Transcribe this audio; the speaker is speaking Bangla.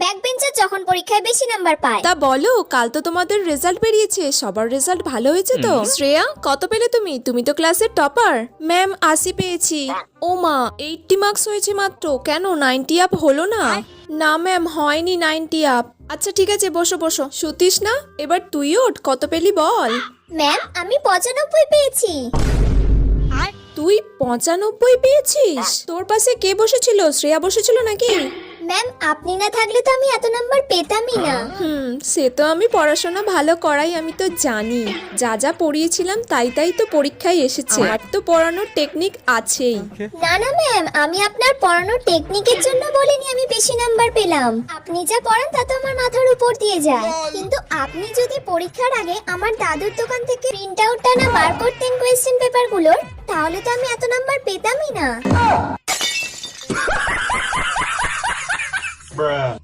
ব্যাক বেঞ্চার যখন পরীক্ষায় বেশি নাম্বার পায়। তা বলো, কাল তো তোমাদের রেজাল্ট বেরিয়েছে, সবার রেজাল্ট ভালো হয়েছে তো? শ্রেয়া, কত পেলে তুমি? তুমি তো ক্লাসের টপার। ম্যাম 80 পেয়েছি। ও মা, 80 মার্কস হয়েছে মাত্র, কেন 90 আপ হলো না? না ম্যাম, হয়নি 90 আপ। আচ্ছা ঠিক আছে, বসো বসো। শুতিস না, এবার তুই ওঠ, কত পেলি বল? ম্যাম আমি 95 পেয়েছি। তুই 95 পেয়েছিস? তোর পাশে কে বসেছিল? শ্রেয়া বসেছিল নাকি? ম্যাম আপনি না থাকলে তো আমি এত নাম্বার পেতামই না। সে তো আমি পড়াশোনা ভালো করাই, আমি তো জানি। যা যা পড়িয়েছিলাম তাই তাই তো পরীক্ষায় এসেছে। আর তো পড়ানোর টেকনিক আছেই। না না ম্যাম, আমি আপনার পড়ানোর টেকনিকের জন্য বলিনি আমি বেশি নাম্বার পেলাম। আপনি যা পড়ান তা তো আমার মাথার উপর দিয়ে যায়। কিন্তু আপনি যদি পরীক্ষার আগে আমার দাদুর দোকান থেকে প্রিন্ট আউটটা না বার করতেন কোয়েশ্চেন পেপারগুলোর, তাহলে তো আমি এত নাম্বার পেতামই না।